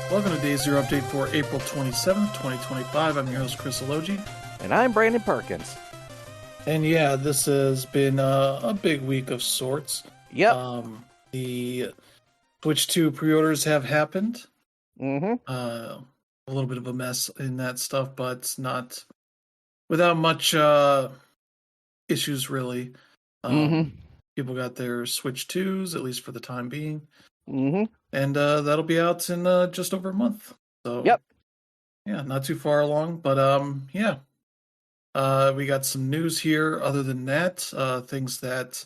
Welcome to Day Zero Update for April 27th, 2025. I'm your host, Chris Elogi. And I'm Brandon Perkins. And yeah, this has been a big week of sorts. Yep. The Switch 2 pre-orders have happened. Mm-hmm. A little bit of a mess in that stuff, but not without much issues, really. People got their Switch 2s, at least for the time being. And that'll be out in just over a month. So, yep. Yeah, not too far along, but yeah. We got some news here. Other than that, things that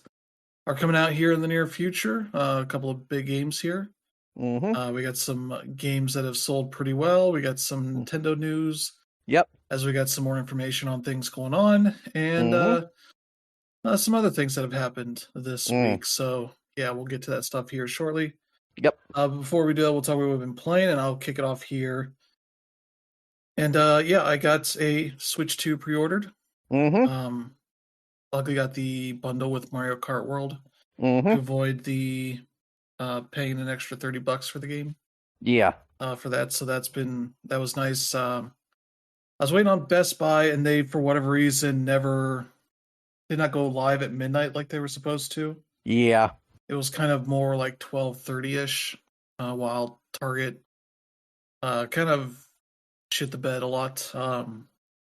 are coming out here in the near future. A couple of big games here. We got some games that have sold pretty well. We got some Nintendo news. Yep. As we got some more information on things going on, and some other things that have happened this week. So yeah, we'll get to that stuff here shortly. Yep. Before we do that, we'll talk about what we've been playing, and I'll kick it off here. And yeah, I got a Switch 2 pre-ordered. Luckily got the bundle with Mario Kart World to avoid the paying an extra $30 for the game. Yeah. For that, so that was nice. I was waiting on Best Buy, and they, for whatever reason, did not go live at midnight like they were supposed to. Yeah. It was kind of more like 12:30ish, while Target kind of shit the bed a lot.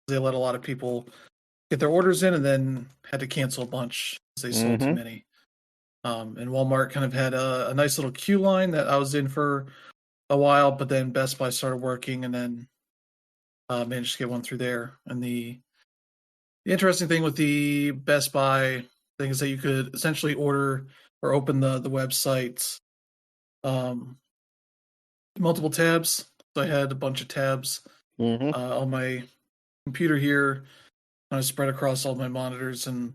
They let a lot of people get their orders in and then had to cancel a bunch because they sold too many. And Walmart kind of had a nice little queue line that I was in for a while, but then Best Buy started working and then managed to get one through there. And the interesting thing with the Best Buy thing is that you could essentially order or open the website multiple tabs. So I had a bunch of tabs on my computer here. I spread across all my monitors and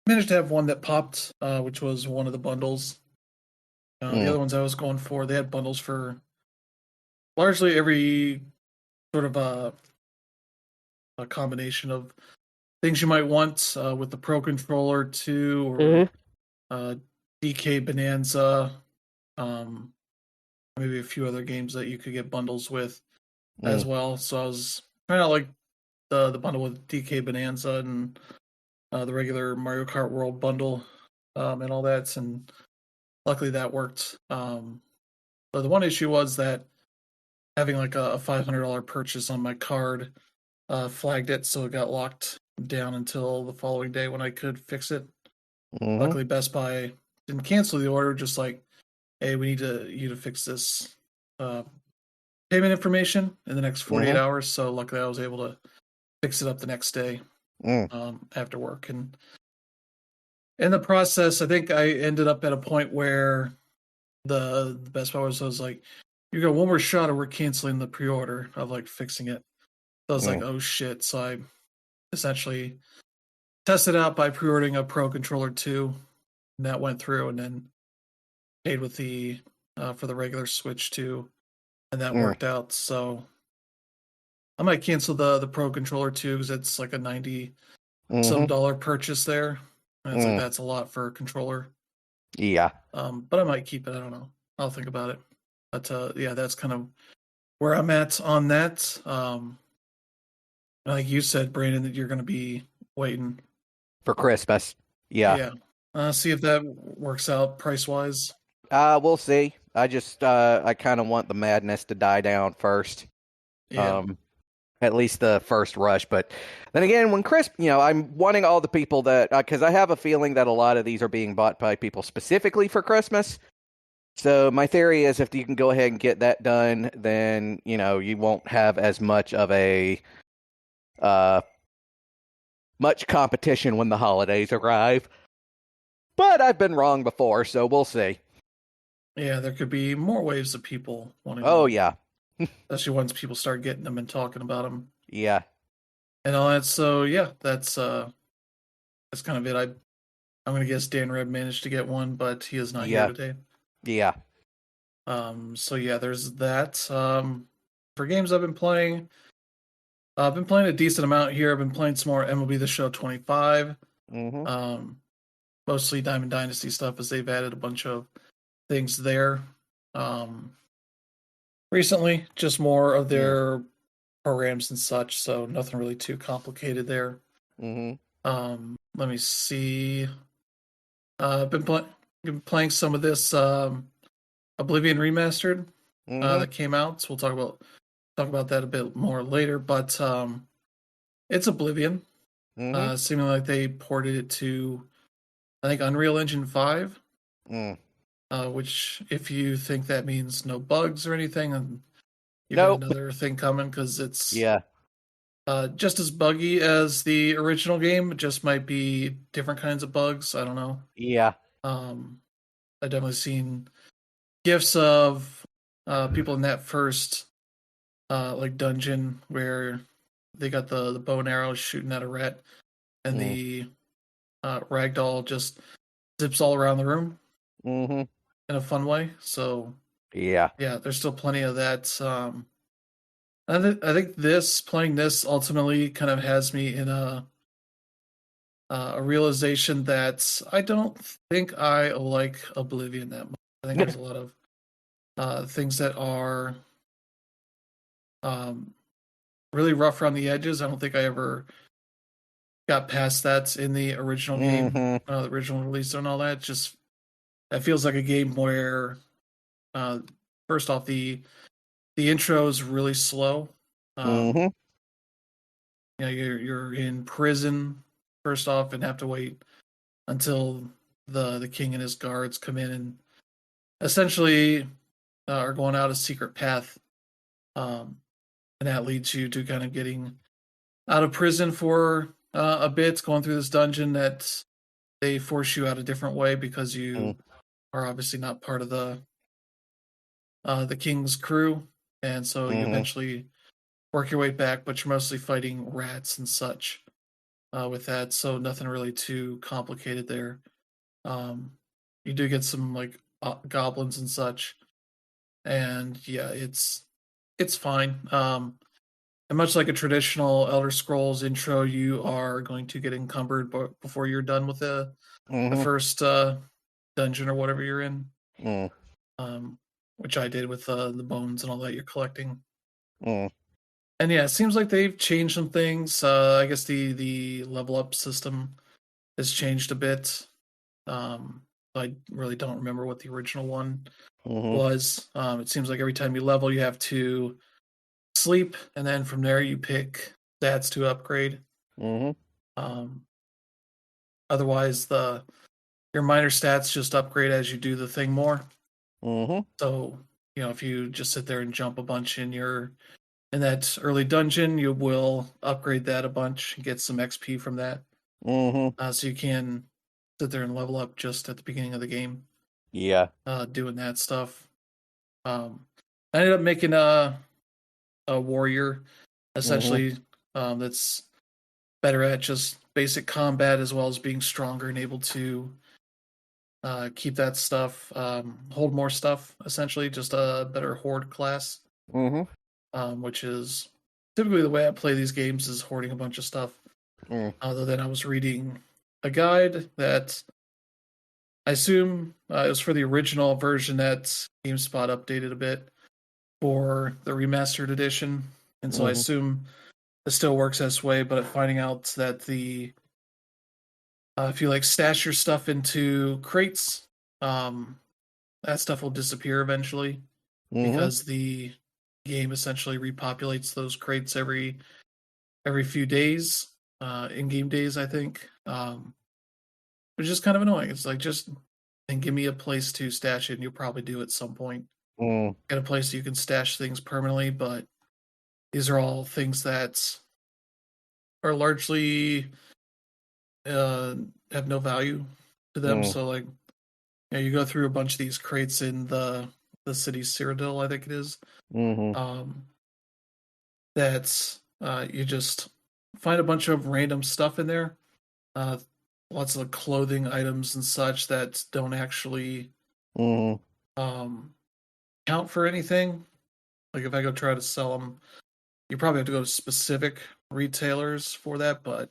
managed to have one that popped, which was one of the bundles. The other ones I was going for, they had bundles for largely every sort of a combination of things you might want with the Pro Controller 2 or DK Bonanza, maybe a few other games that you could get bundles with as well. So I was trying out like the bundle with DK Bonanza and the regular Mario Kart World bundle and all that, and luckily that worked. But the one issue was that having like a $500 purchase on my card flagged it, so it got locked down until the following day when I could fix it. Luckily, Best Buy didn't cancel the order, just like, hey, we need you to fix this payment information in the next 48 hours. So luckily, I was able to fix it up the next day after work. And in the process, I think I ended up at a point where the Best Buy was like, you got one more shot or we're canceling the pre-order of like fixing it. So I was like, oh shit. So I essentially tested out by pre-ordering a Pro Controller 2, and that went through, and then paid with the for the regular Switch 2, and that worked out. So I might cancel the Pro Controller 2 because it's like a $90 some purchase there. And it's like, that's a lot for a controller. Yeah. But I might keep it. I don't know. I'll think about it. But yeah, that's kind of where I'm at on that. Like you said, Brandon, that you're going to be waiting for Christmas. Yeah. Yeah. See if that works out price-wise. We'll see. I kind of want the madness to die down first. Yeah. At least the first rush. But then again, when I'm wanting all the people that, because I have a feeling that a lot of these are being bought by people specifically for Christmas. So my theory is if you can go ahead and get that done, then, you won't have as much of a, much competition when the holidays arrive. But I've been wrong before, so we'll see. Yeah, there could be more waves of people wanting Oh, them. yeah. Especially once people start getting them and talking about them. Yeah. And all that. So, yeah, that's kind of it. I'm going to guess Dan Reb managed to get one, but he is not here today. Yeah. So, yeah, there's that. For games I've been playing a decent amount here. I've been playing some more MLB The Show 25. Mostly Diamond Dynasty stuff, as they've added a bunch of things there. recently, just more of Mm. their programs and such, so nothing really too complicated there. Mm-hmm. Let me see. Been playing some of this Oblivion Remastered Mm-hmm. that came out. So we'll talk about that a bit more later. But it's Oblivion. Mm-hmm. Seeming like they ported it to, I think, Unreal Engine 5. Mm. Which, if you think that means no bugs or anything, then you've got Nope. another thing coming because it's Yeah. just as buggy as the original game. It just might be different kinds of bugs. I don't know. Yeah. Um, I've definitely seen gifs of people in that first like dungeon where they got the bow and arrow shooting at a rat, and Mm. the ragdoll just zips all around the room Mm-hmm. in a fun way. So Yeah. yeah, there's still plenty of that. I think this playing this ultimately kind of has me in a realization that I don't think I like Oblivion that much. I think there's a lot of things that are um, really rough around the edges. I don't think I ever got past that in the original game, Mm-hmm. the original release and all that. Just that feels like a game where, uh, first off, the intro is really slow. Um, Mm-hmm. you're in prison first off, and have to wait until the king and his guards come in and essentially are going out a secret path, um, and that leads you to kind of getting out of prison for a bit, going through this dungeon that they force you out a different way because you are obviously not part of the king's crew, and so you Mm-hmm. eventually work your way back, but you're mostly fighting rats and such with that, so nothing really too complicated there. Um, you do get some like goblins and such, and yeah, it's fine. And much like a traditional Elder Scrolls intro, you are going to get encumbered before you're done with the Mm-hmm. first dungeon or whatever you're in. Mm. Um, which I did with the bones and all that you're collecting. Mm. And yeah, it seems like they've changed some things. I guess the level up system has changed a bit. I really don't remember what the original one Mm-hmm. was. It seems like every time you level, you have to sleep, and then from there you pick stats to upgrade. Mm-hmm. Um, otherwise, the your minor stats just upgrade as you do the thing more. Mm-hmm. So if you just sit there and jump a bunch in that early dungeon, you will upgrade that a bunch and get some XP from that. Mm-hmm. So you can sit there and level up just at the beginning of the game, Yeah. doing that stuff. I ended up making a warrior, Mm-hmm. essentially, that's better at just basic combat as well as being stronger and able to keep that stuff, hold more stuff, essentially, just a better horde class, Mm-hmm. which is typically the way I play these games is hoarding a bunch of stuff. Mm. Other than I was reading a guide that I assume it was for the original version that GameSpot updated a bit for the remastered edition, and so I Mm-hmm. assume it still works this way. But finding out that the if you like stash your stuff into crates, um, that stuff will disappear eventually Mm-hmm. because the game essentially repopulates those crates every few days, in game days, I think. Which is kind of annoying. It's like just and give me a place to stash it, and you'll probably do at some point. Mm. Get a place you can stash things permanently, but these are all things that are largely uh, have no value to them. Mm. So like, you go through a bunch of these crates in the city Cyrodiil, I think it is. Mm-hmm. Um, that you just find a bunch of random stuff in there. Uh, lots of clothing items and such that don't actually Mm-hmm. um, count for anything. Like if I go try to sell them, you probably have to go to specific retailers for that, but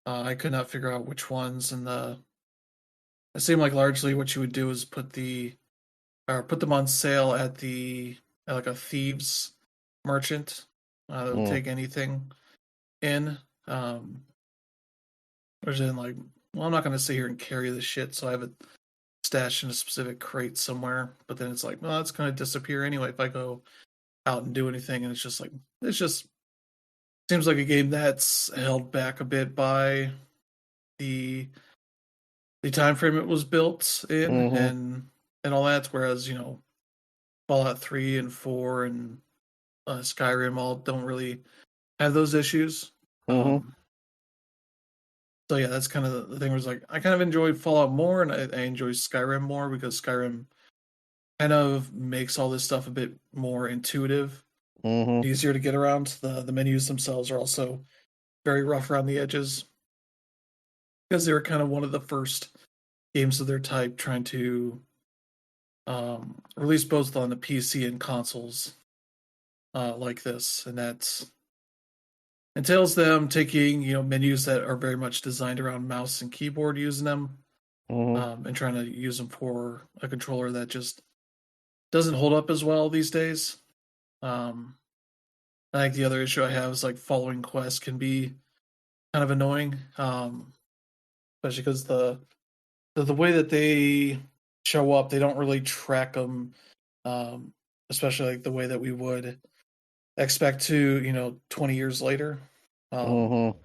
I could not figure out which ones. And it seemed like largely what you would do is put them on sale at the like a thieves merchant that would take anything in. Which then like, well, I'm not going to sit here and carry this shit, so I have it stashed in a specific crate somewhere. But then it's like, well, it's going to disappear anyway if I go out and do anything. And it's just seems like a game that's held back a bit by the time frame it was built in and all that. Whereas Fallout 3 and 4 and Skyrim all don't really have those issues. So yeah, that's kind of the thing. Was like I kind of enjoyed Fallout more, and I enjoy Skyrim more because Skyrim kind of makes all this stuff a bit more intuitive, easier to get around. The menus themselves are also very rough around the edges because they were kind of one of the first games of their type trying to release both on the PC and consoles like this, and that entails them taking menus that are very much designed around mouse and keyboard, using them and trying to use them for a controller that just doesn't hold up as well these days. I think the other issue I have is like following quests can be kind of annoying, especially because the way that they show up, they don't really track them, especially like the way that we would expect to 20 years later. Because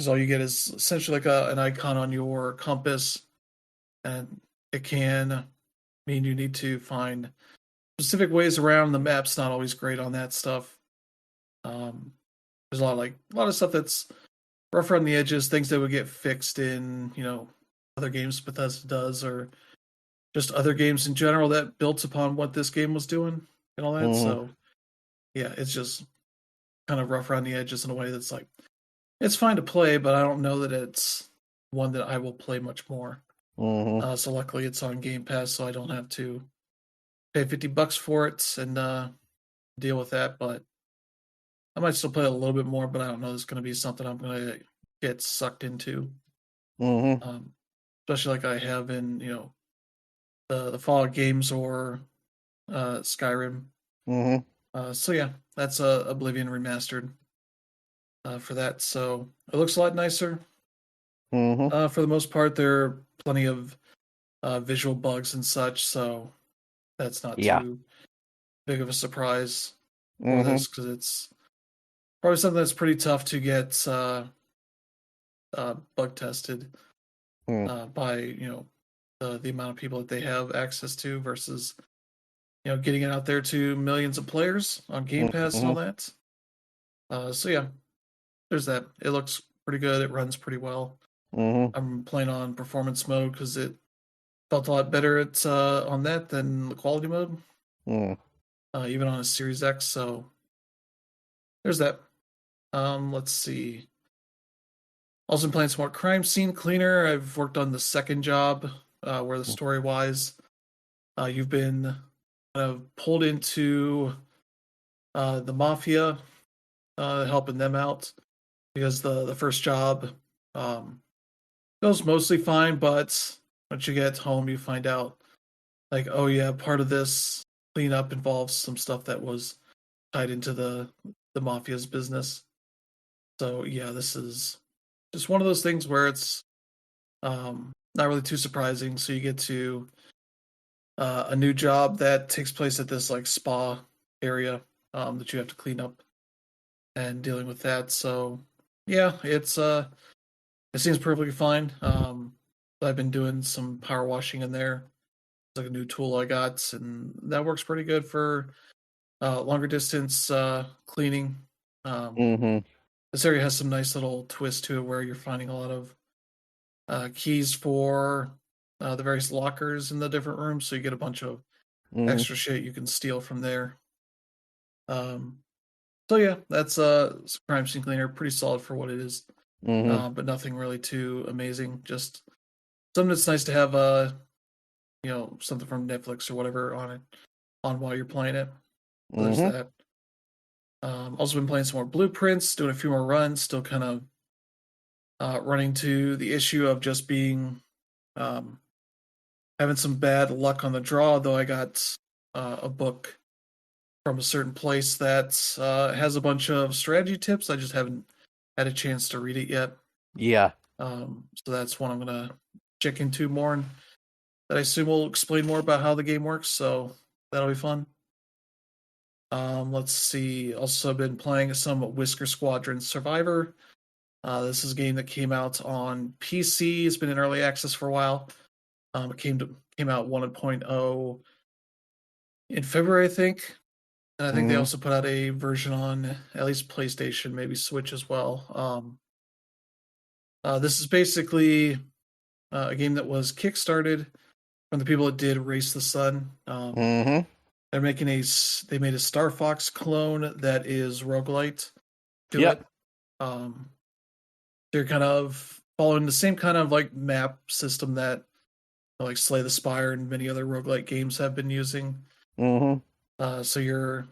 all you get is essentially like an icon on your compass, and it can mean you need to find specific ways around. The map's not always great on that stuff. There's a lot of stuff that's rough around the edges, things that would get fixed in other games Bethesda does, or just other games in general that built upon what this game was doing and all that. So yeah, it's just kind of rough around the edges in a way that's like, it's fine to play, but I don't know that it's one that I will play much more. So luckily it's on Game Pass, so I don't have to pay $50 for it and deal with that. But I might still play a little bit more, but I don't know it's going to be something I'm going to get sucked into. Especially like I have in the Fallout games or Skyrim. So yeah, that's Oblivion Remastered for that. So it looks a lot nicer. For the most part, there are plenty of visual bugs and such, so that's not too big of a surprise for this, because it's probably something that's pretty tough to get bug tested by the amount of people that they have access to versus getting it out there to millions of players on Game Pass and all that. So yeah, there's that. It looks pretty good. It runs pretty well. I'm playing on performance mode because it felt a lot better on that than the quality mode, even on a Series X. So there's that. Let's see. Also been playing some more Crime Scene Cleaner. I've worked on the second job where the story-wise, you've been kind of pulled into the Mafia, helping them out, because the first job goes mostly fine, but once you get home, you find out, like, oh yeah, part of this cleanup involves some stuff that was tied into the Mafia's business. So yeah, this is just one of those things where it's not really too surprising. So you get to a new job that takes place at this like spa area that you have to clean up and dealing with that. So yeah, it seems perfectly fine. I've been doing some power washing in there. It's like a new tool I got, and that works pretty good for longer distance cleaning. This area has some nice little twist to it where you're finding a lot of keys for the various lockers in the different rooms, so you get a bunch of extra shit you can steal from there. So yeah, that's Crime Scene Cleaner, pretty solid for what it is, but nothing really too amazing. Just something that's nice to have, something from Netflix or whatever on while you're playing it. So there's that. Also been playing some more Blueprints, doing a few more runs, still kind of running to the issue of just being having some bad luck on the draw, though I got a book from a certain place that has a bunch of strategy tips. I just haven't had a chance to read it yet. Yeah. So that's one I'm gonna check into more, and that I assume will explain more about how the game works. So that'll be fun. Let's see. Also been playing some Whisker Squadron Survivor. This is a game that came out on PC. It's been in early access for a while. It came out 1.0 in February, I think. And I think they also put out a version on at least PlayStation, maybe Switch as well. This is basically a game that was kickstarted from the people that did Race the Sun. They're making they made a Star Fox clone that is roguelite to it. They're kind of following the same kind of like map system that like Slay the Spire and many other roguelite games have been using. So you're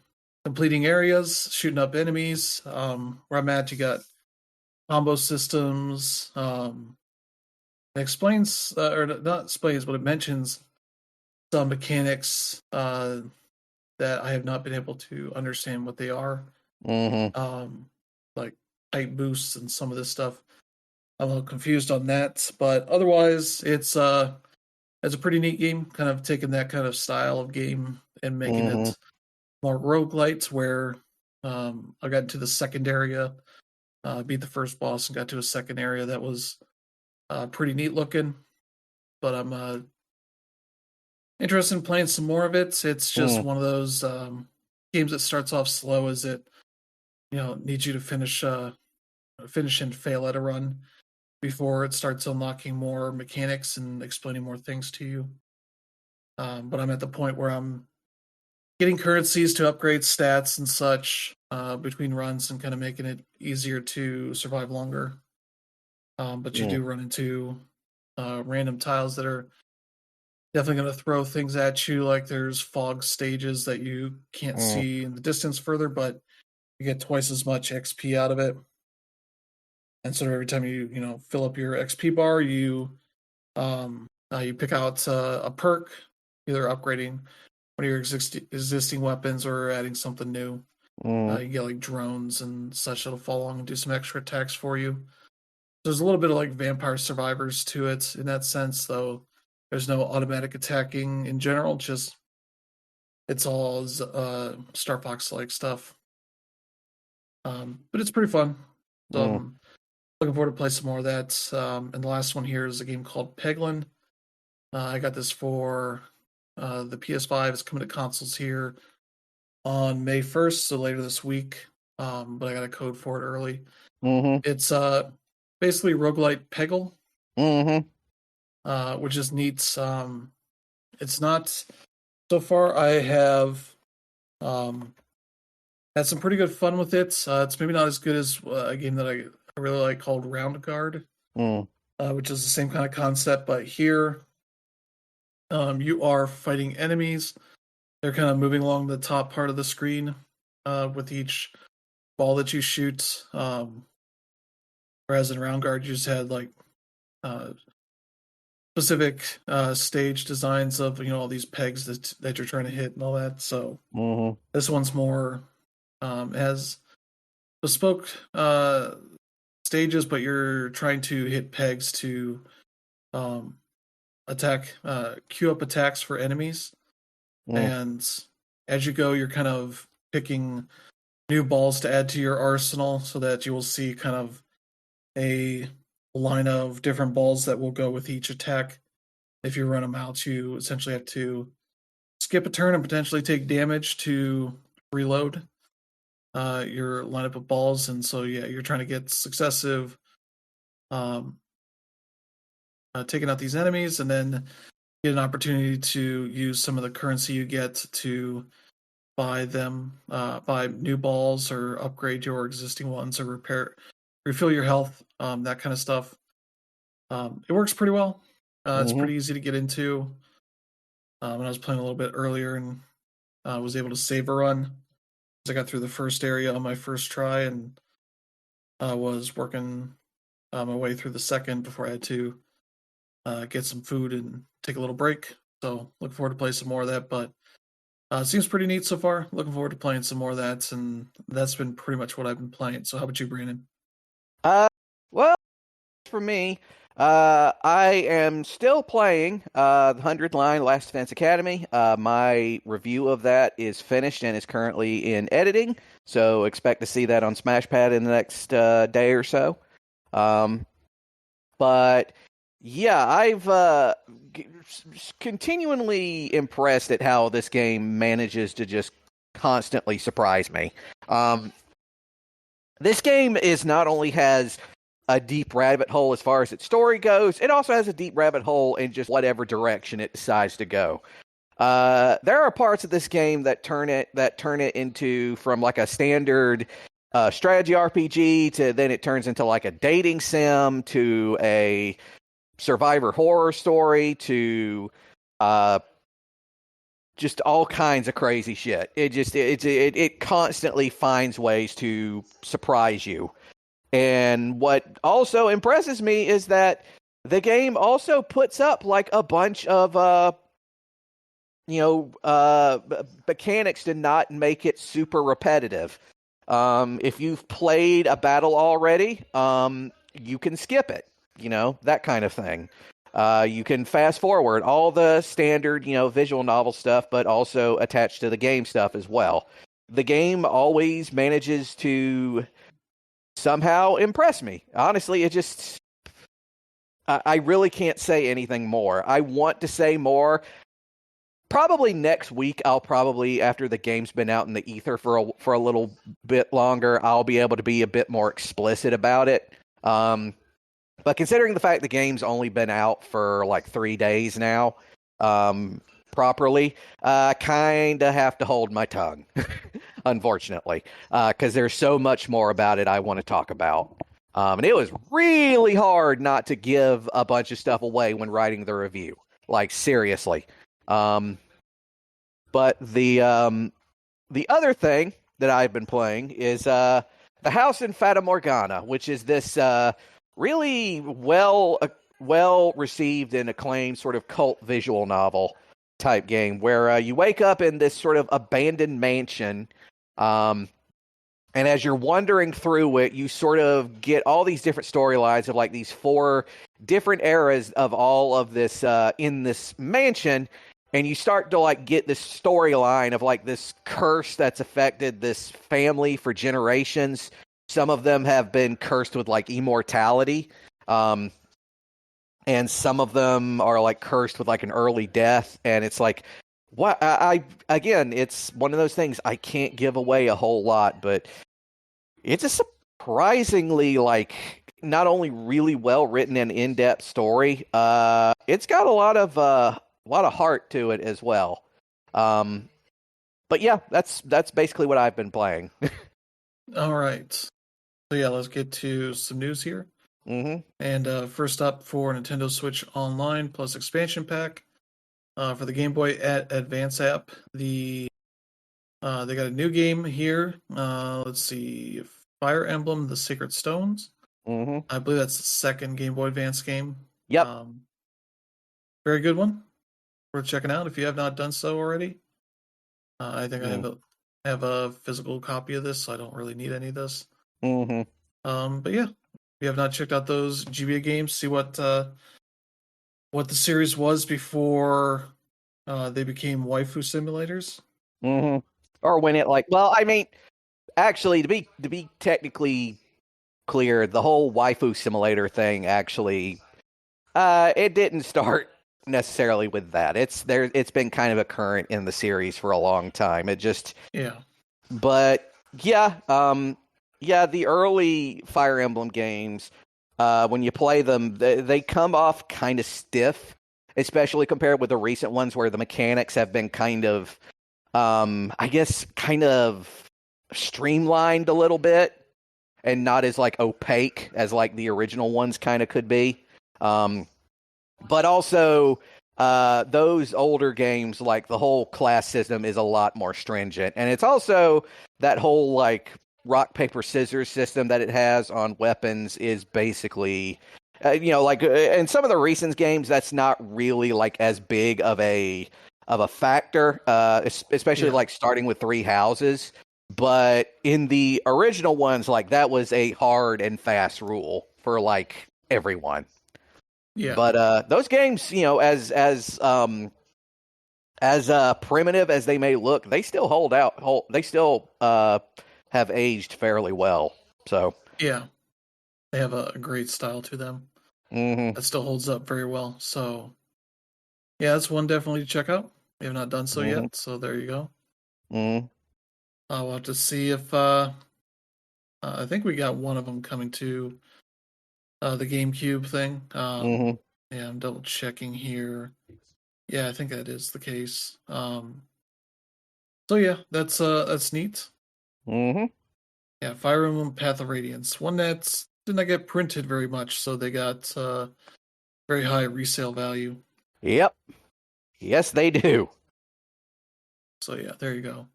completing areas, shooting up enemies. Where I'm at, you got combo systems. It explains, or not explains, but it mentions some mechanics that I have not been able to understand what they are. Like height boosts and some of this stuff. I'm a little confused on that, but otherwise, it's a pretty neat game. Kind of taking that kind of style of game and making it more roguelite, where I got into the second area, beat the first boss, and got to a second area that was pretty neat looking. But I'm interested in playing some more of it. It's just one of those games that starts off slow, as it needs you to finish and fail at a run before it starts unlocking more mechanics and explaining more things to you. But I'm at the point where I'm getting currencies to upgrade stats and such between runs, and kind of making it easier to survive longer. But you do run into random tiles that are definitely going to throw things at you. Like there's fog stages that you can't see in the distance further, but you get twice as much XP out of it. And so every time you fill up your XP bar, you pick out a perk, either upgrading one of your existing weapons or adding something new. You get like drones and such that'll follow along and do some extra attacks for you. There's a little bit of like Vampire Survivors to it in that sense, though. There's no automatic attacking in general. Just it's all Star Fox like stuff. But it's pretty fun. So I'm looking forward to play some more of that. And the last one here is a game called Peglin. I got this for the PS5. It's coming to consoles here on May 1st, so later this week. But I got a code for it early. It's basically roguelite Peggle, which is neat. It's not so far. I have had some pretty good fun with it. It's maybe not as good as a game that I really like called Round Guard, which is the same kind of concept, but here you are fighting enemies. They're kind of moving along the top part of the screen with each ball that you shoot. Whereas in Round Guard, you just had like specific stage designs of all these pegs that you're trying to hit and all that. So this one's more has bespoke stages, but you're trying to hit pegs to queue up attacks for enemies. And as you go, you're kind of picking new balls to add to your arsenal, so that you will see kind of a line of different balls that will go with each attack. If you run them out, you essentially have to skip a turn and potentially take damage to reload your lineup of balls. And so, yeah, you're trying to get successive taking out these enemies, and then get an opportunity to use some of the currency you get to buy new balls, or upgrade your existing ones, or refill your health, that kind of stuff. It works pretty well. It's pretty easy to get into. When I was playing a little bit earlier, and was able to save a run, I got through the first area on my first try, and was working my way through the second before I had to get some food and take a little break. So look forward to play some more of that. But Seems pretty neat so far. Looking forward to playing some more of that, and that's been pretty much what I've been playing. So how about you, Brandon? Well, for me, I am still playing the 100 Line Last Defense Academy. My review of that is finished and is currently in editing, so expect to see that on SmashPad in the next day or so. But yeah, I've continually impressed at how this game manages to just constantly surprise me. This game is not only has a deep rabbit hole as far as its story goes, it also has a deep rabbit hole in just whatever direction it decides to go. There are parts of this game that turn it into from like a standard strategy RPG to then it turns into like a dating sim to a survivor horror story to just all kinds of crazy shit. It constantly finds ways to surprise you. And what also impresses me is that the game also puts up like a bunch of mechanics to not make it super repetitive. If you've played a battle already, you can skip it, that kind of thing. You can fast forward all the standard, visual novel stuff, but also attached to the game stuff as well. The game always manages to somehow impress me. Honestly, I really can't say anything more. I want to say more. Probably next week, after the game's been out in the ether for a little bit longer, I'll be able to be a bit more explicit about it. But considering the fact the game's only been out for like 3 days now, properly, I kind of have to hold my tongue, unfortunately, because there's so much more about it I want to talk about. And it was really hard not to give a bunch of stuff away when writing the review. Like, seriously. But the other thing that I've been playing is The House in Fata Morgana, which is this really well received and acclaimed sort of cult visual novel type game where you wake up in this sort of abandoned mansion, and as you're wandering through it, you sort of get all these different storylines of like these 4 different eras of all of this in this mansion. And you start to like get this storyline of like this curse that's affected this family for generations. Some of them have been cursed with like immortality. And some of them are like cursed with like an early death. And it's like, what? Again, it's one of those things I can't give away a whole lot, but it's a surprisingly like not only really well written and in-depth story, it's got a lot of heart to it as well. But yeah, that's basically what I've been playing. All right. So yeah, let's get to some news here. Mm-hmm. And first up for Nintendo Switch Online plus expansion pack for the Game Boy Advance app, they got a new game here. Let's see, Fire Emblem: The Sacred Stones. Mm-hmm. I believe that's the second Game Boy Advance game. Yep. Very good one. Worth checking out if you have not done so already. I think I have a physical copy of this, so I don't really need any of this. Mm-hmm. But yeah, if you have not checked out those GBA games, see what the series was before they became waifu simulators. Mm-hmm. Or when it like, well, I mean, actually, to be technically clear, the whole waifu simulator thing actually, it didn't start necessarily with that. It's been kind of a current in the series for a long time. It just but yeah, the early Fire Emblem games, when you play them, they come off kind of stiff, especially compared with the recent ones where the mechanics have been kind of I guess kind of streamlined a little bit and not as like opaque as like the original ones kind of could be. But also, those older games, like the whole class system is a lot more stringent. And it's also that whole like rock, paper, scissors system that it has on weapons is basically, like in some of the recent games, that's not really like as big of a of a factor, especially Yeah. like starting with three houses. But in the original ones, like that was a hard and fast rule for like everyone. Yeah. But those games, as primitive as they may look, they still hold out. They still have aged fairly well. So, Yeah. They have a great style to them hmm that still holds up very well. So yeah, that's one definitely to check out. We have not done so hmm yet, so there you go. hmm I'll have to see if I think we got one of them coming to the GameCube thing. hmm Yeah, I'm double checking here. Yeah, I think that is the case. So yeah, that's neat. hmm Yeah, Fire Emblem Path of Radiance, one that's did not get printed very much, so they got very high resale value. Yep. Yes, they do. So yeah, there you go.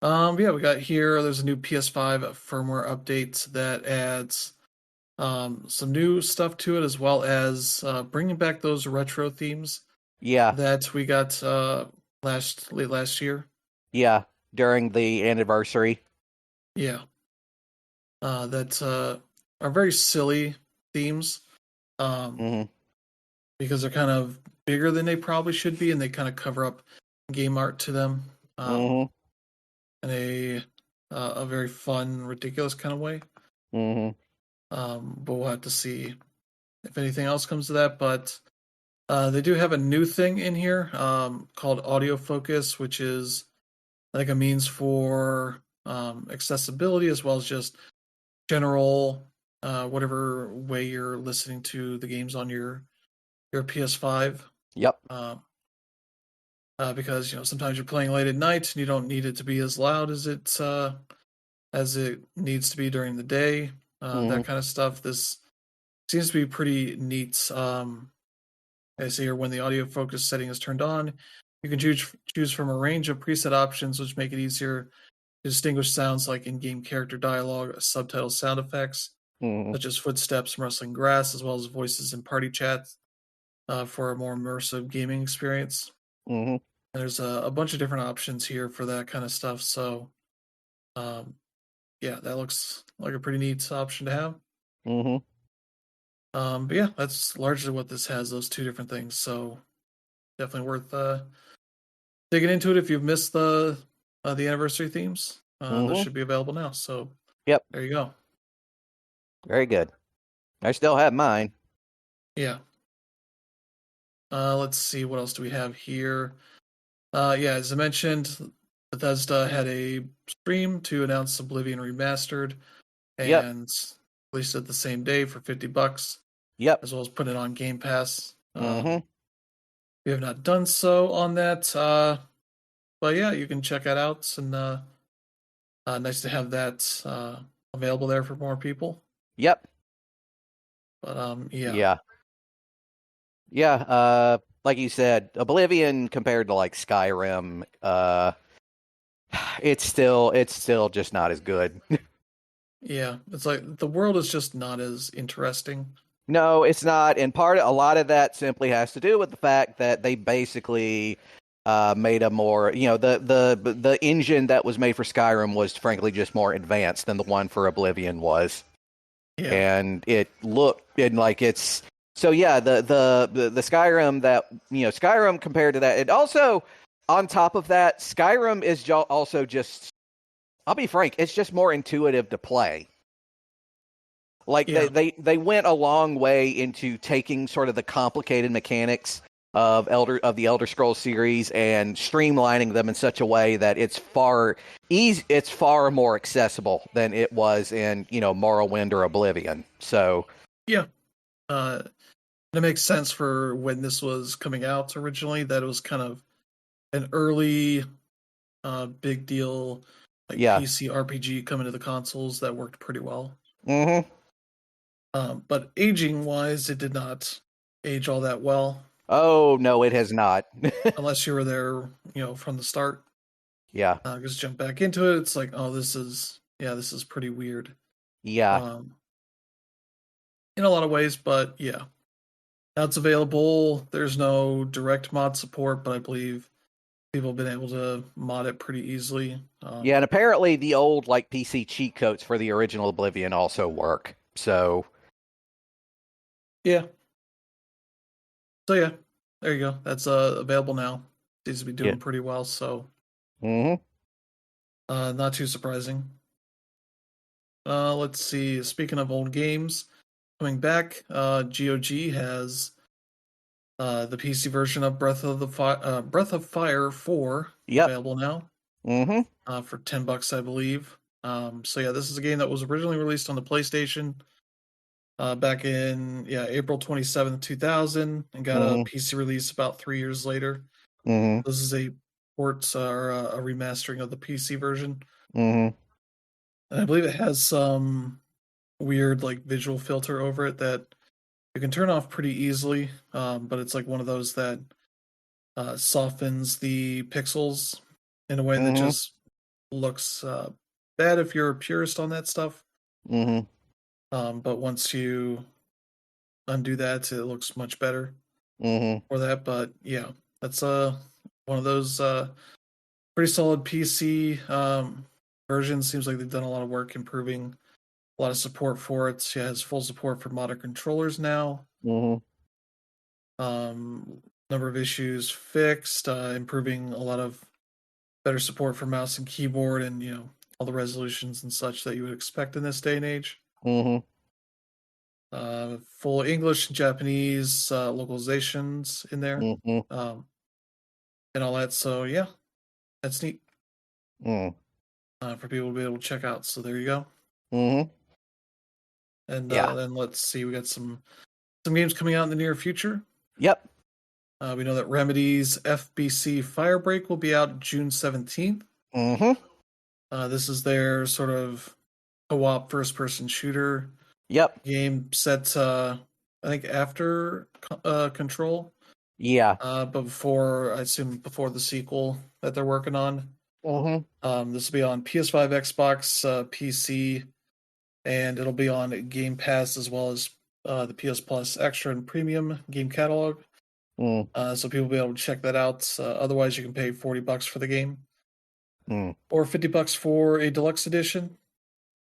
Yeah, we got here. There's a new PS5 firmware update that adds some new stuff to it, as well as bringing back those retro themes Yeah. that we got late last year. Yeah. During the anniversary. Yeah, that are very silly themes hmm because they're kind of bigger than they probably should be, and they kind of cover up game art to them hmm in a very fun, ridiculous kind of way. hmm But we'll have to see if anything else comes to that. But they do have a new thing in here called audio focus, which is like a means for accessibility as well as just general whatever way you're listening to the games on your PS5. Yep. Um, because sometimes you're playing late at night and you don't need it to be as loud as it needs to be during the day. hmm That kind of stuff. This seems to be pretty neat. I see here when the audio focus setting is turned on, you can choose from a range of preset options, which make it easier to distinguish sounds like in-game character dialogue, subtitle sound effects, hmm such as footsteps, rustling grass, as well as voices in party chats for a more immersive gaming experience. hmm And there's a bunch of different options here for that kind of stuff. So, um, yeah, that looks like a pretty neat option to have. hmm But yeah, that's largely what this has, those two different things. So definitely worth digging into it if you've missed the anniversary themes. Those hmm should be available now. So Yep. there you go. Very good. I still have mine. Yeah. Let's see what else do we have here. Yeah, as I mentioned, Bethesda had a stream to announce Oblivion Remastered Yep. and released it the same day for $50, Yep. as well as put it on Game Pass. hmm We have not done so on that, but yeah, you can check that out. And nice to have that available there for more people. Yep. But yeah, Yeah. Yeah. Like you said, Oblivion compared to like Skyrim, it's still just not as good. yeah, it's like the world is just not as interesting. No, it's not. And a lot of that simply has to do with the fact that they basically made a more, the engine that was made for Skyrim was frankly just more advanced than the one for Oblivion was. Yeah, And it looked and like it's so yeah, the Skyrim that Skyrim compared to that, it also on top of that, Skyrim is also just, I'll be frank, it's just more intuitive to play. Like yeah, they went a long way into taking sort of the complicated mechanics of the Elder Scrolls series and streamlining them in such a way that it's far more accessible than it was in, Morrowind or Oblivion. So, yeah. Uh, it makes sense for when this was coming out originally that it was kind of an early big deal like yeah. PC RPG coming to the consoles that worked pretty well. Mhm. But aging wise, it did not age all that well Oh, no, it has not. unless you were there, from the start. Yeah. Just jump back into it. It's like, oh, this is pretty weird. Yeah. Um, in a lot of ways, but yeah. Now it's available. There's no direct mod support, but I believe people have been able to mod it pretty easily. Yeah, and apparently the old like PC cheat codes for the original Oblivion also work. So yeah. So yeah, there you go. That's available now. Seems to be yeah. doing pretty well. So Mm-hmm. not too surprising. Let's see. Speaking of old games coming back, GOG has the PC version of Breath of Fire 4 Yep. available now Mm-hmm. for $10, I believe. So yeah, this is a game that was originally released on the PlayStation back in April 27th, 2000, and got a Mm-hmm. PC release about 3 years later. Mm-hmm. This is a port or a remastering of the PC version, Mm-hmm. and I believe it has some weird like visual filter over it that you can turn off pretty easily. But it's like one of those that softens the pixels in a way that Mm-hmm. just looks bad if you're a purist on that stuff. Mm-hmm. But once you undo that, it looks much better Mm-hmm. for that. But yeah, that's one of those pretty solid PC versions. Seems like they've done a lot of work improving a lot of support for it. It has full support for modern controllers now. Mm-hmm. Number of issues fixed, improving a lot of better support for mouse and keyboard, and all the resolutions and such that you would expect in this day and age. Mm-hmm. Full English and Japanese localizations in there, Mm-hmm. and all that. So yeah, that's neat Mm-hmm. for people to be able to check out. So there you go. Mm-hmm. And Yeah. then let's see, we got some games coming out in the near future. Yep. We know that Remedy's FBC Firebreak will be out June 17th. Mm-hmm. This is their sort of co-op first-person shooter Yep. game set, I think, after Control. Yeah. But before, I assume, before the sequel that they're working on. Mm-hmm. This will be on PS5, Xbox, PC, and it'll be on Game Pass as well as the PS Plus Extra and Premium game catalog. Mm. So people will be able to check that out. Otherwise, you can pay $40 for the game, Mm. or $50 for a deluxe edition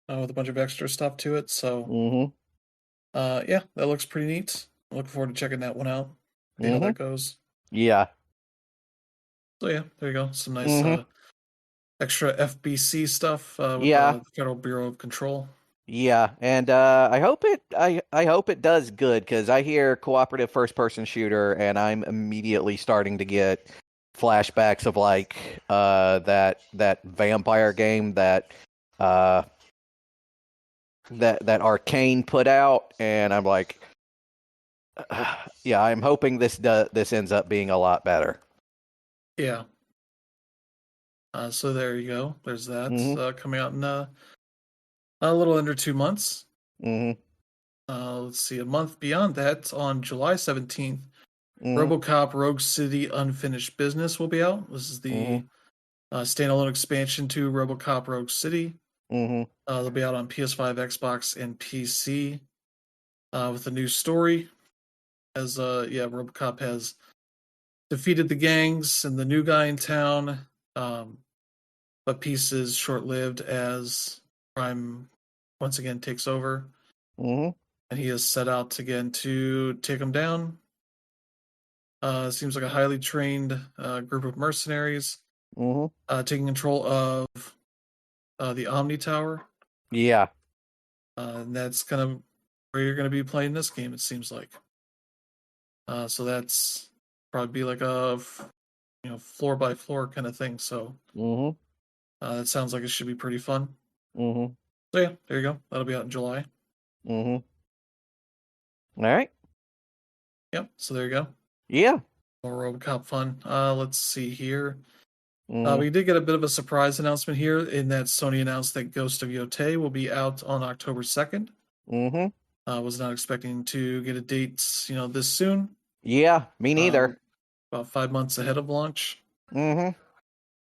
with a bunch of extra stuff to it. So, Mm-hmm. yeah, that looks pretty neat. I'm looking forward to checking that one out. See how Mm-hmm. that goes. Yeah. So yeah, there you go. Some nice Mm-hmm. extra FBC stuff with Yeah. the Federal Bureau of Control. Yeah, and I hope it does good because I hear cooperative first person shooter and I'm immediately starting to get flashbacks of like that vampire game that that Arcane put out, and I'm like, yeah, I'm hoping this ends up being a lot better. Yeah. So there you go. There's that Mm-hmm. coming out in a little under 2 months. Mm-hmm. Let's see, a month beyond that, on July 17th, Mm-hmm. RoboCop Rogue City Unfinished Business will be out. This is the Mm-hmm. standalone expansion to RoboCop Rogue City. Mm-hmm. They'll be out on PS5, Xbox, and PC with a new story. As RoboCop has defeated the gangs and the new guy in town, but peace is short-lived as crime once again takes over, Mm-hmm. and he is set out again to take them down. Seems like a highly trained group of mercenaries Mm-hmm. taking control of the Omni Tower. Yeah. And that's kind of where you're going to be playing this game, it seems like. So that's probably be like a floor by floor kind of thing. So Mm-hmm. that sounds like it should be pretty fun. Mm-hmm. So yeah, there you go. That'll be out in July. Mm-hmm. All right. Yep. So there you go. Yeah. More RoboCop fun. Let's see here. Mm-hmm. We did get a bit of a surprise announcement here in that Sony announced that Ghost of Yotei will be out on October 2nd. Mm-hmm. Was not expecting to get a date, this soon. Yeah, me neither. About 5 months ahead of launch. Mm-hmm.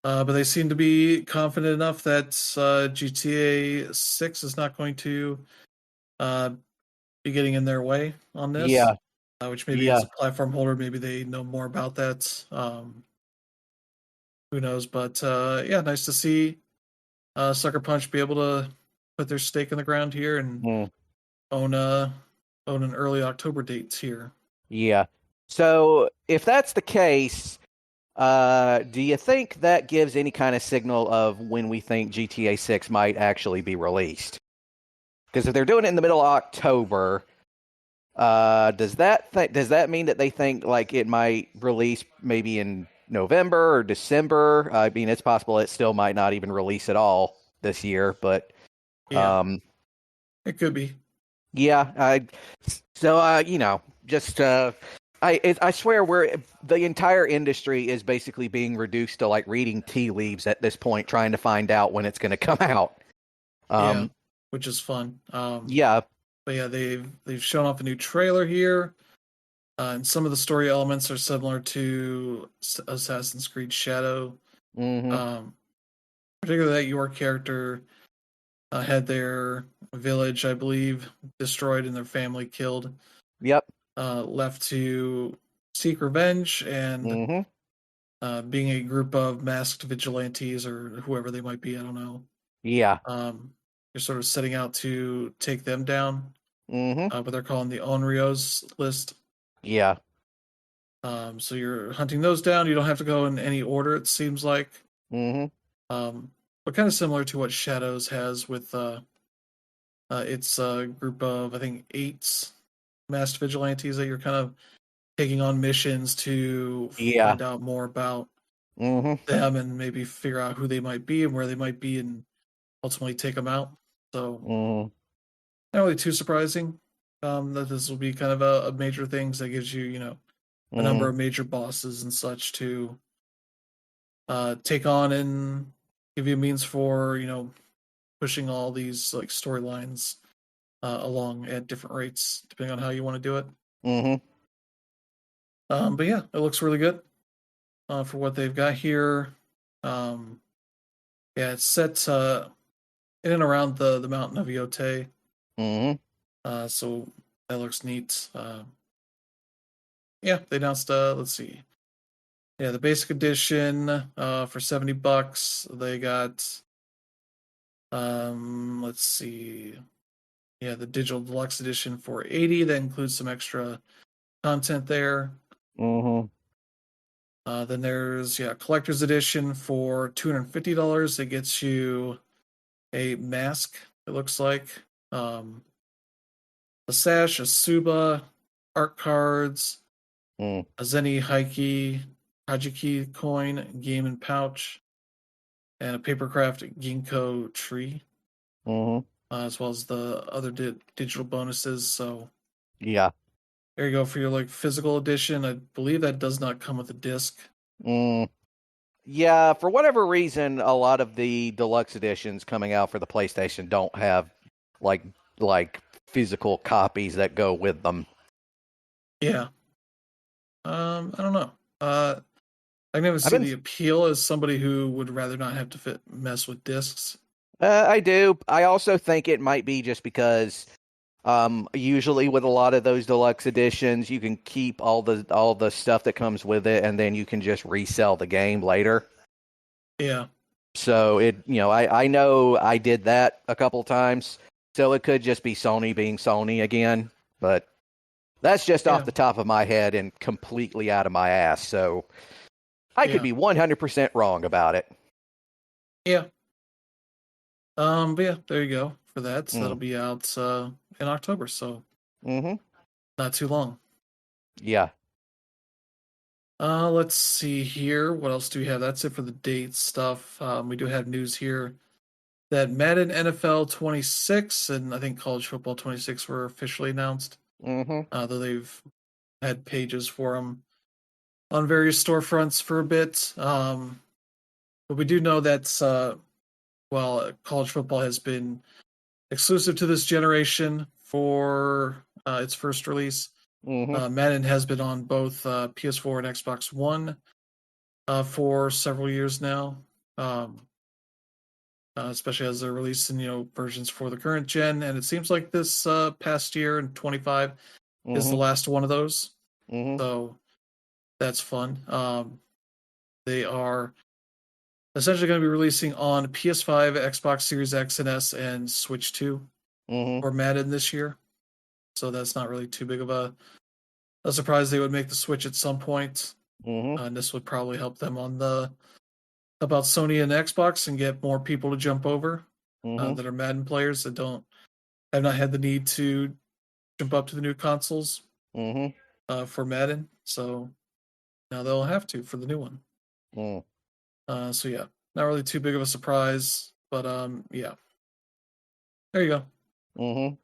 But they seem to be confident enough that GTA 6 is not going to be getting in their way on this. Yeah. which maybe Yeah. as a platform holder, maybe they know more about that. Who knows? But yeah, nice to see Sucker Punch be able to put their stake in the ground here and Mm. own own an early October date here. Yeah. So if that's the case, do you think that gives any kind of signal of when we think GTA 6 might actually be released? Because if they're doing it in the middle of October, does that mean that they think like it might release maybe in November or December? I mean, it's possible it still might not even release at all this year, but Yeah, it could be. yeah, just I swear the entire industry is basically being reduced to like reading tea leaves at this point, trying to find out when it's going to come out. Yeah, which is fun. Yeah. But yeah, they've shown off a new trailer here, and some of the story elements are similar to Assassin's Creed Shadow. Mm-hmm. Particularly that your character had their village, I believe, destroyed and their family killed, Yep. left to seek revenge and Mm-hmm. being a group of masked vigilantes or whoever they might be, I don't know. Yeah. You're sort of setting out to take them down, Mm-hmm. what they're calling the Onryos list. Yeah. So you're hunting those down. You don't have to go in any order, it seems like. Mm-hmm. But kind of similar to what Shadows has with its group of, I think, 8 masked vigilantes that you're kind of taking on missions to Yeah. find out more about Mm-hmm. them and maybe figure out who they might be and where they might be and ultimately take them out. So Mm-hmm. not really too surprising that this will be kind of a major thing. So that gives you, a Mm-hmm. number of major bosses and such to take on and give you a means for, pushing all these like storylines along at different rates, depending on how you want to do it. Mm-hmm. But yeah, it looks really good for what they've got here. Um, yeah, it's set in and around the mountain of Yotei, Mm-hmm. so that looks neat. Yeah, they announced. Let's see. Yeah, the basic edition for $70. They got. Let's see. Yeah, the digital deluxe edition for 80. That includes some extra content there. Mm-hmm. Then there's collector's edition for $250. It gets you a mask. It looks like um, a sash, a suba, art cards, Mm-hmm. a Zeni Heike Hajiki coin, game and pouch, and a papercraft ginkgo tree, Mm-hmm. as well as the other digital bonuses. So Yeah. there you go for your like physical edition. I believe that does not come with a disc. Mm. Yeah, for whatever reason, a lot of the deluxe editions coming out for the PlayStation don't have like physical copies that go with them. Yeah. I don't know. I can never I've see been the appeal as somebody who would rather not have to mess with discs. I do. I also think it might be just because usually with a lot of those deluxe editions, you can keep all the stuff that comes with it and then you can just resell the game later. Yeah. So I know I did that a couple times. So it could just be Sony being Sony again, but that's just off Yeah. the top of my head and completely out of my ass. So I could be 100% wrong about it. Yeah. But yeah, there you go for that. So that'll be out in October, so not too long. Yeah. Let's see here. What else do we have? That's it for the date stuff. We do have news here that Madden NFL 26 and I think College Football 26 were officially announced. Though they've had pages for them on various storefronts for a bit. But we do know that while college football has been exclusive to this generation for its first release, Madden has been on both PS4 and Xbox One for several years now. Especially as they're releasing versions for the current gen, and it seems like this past year in 25 is the last one of those. Mm-hmm. So that's fun. They are essentially going to be releasing on PS5, Xbox Series X and S, and Switch 2 for Madden this year. So that's not really too big of a surprise. They would make the Switch at some point. And this would probably help them on the about Sony and Xbox and get more people to jump over that are Madden players that have not had the need to jump up to the new consoles for Madden. So now they'll have to for the new one. So yeah, not really too big of a surprise, but yeah, there you go.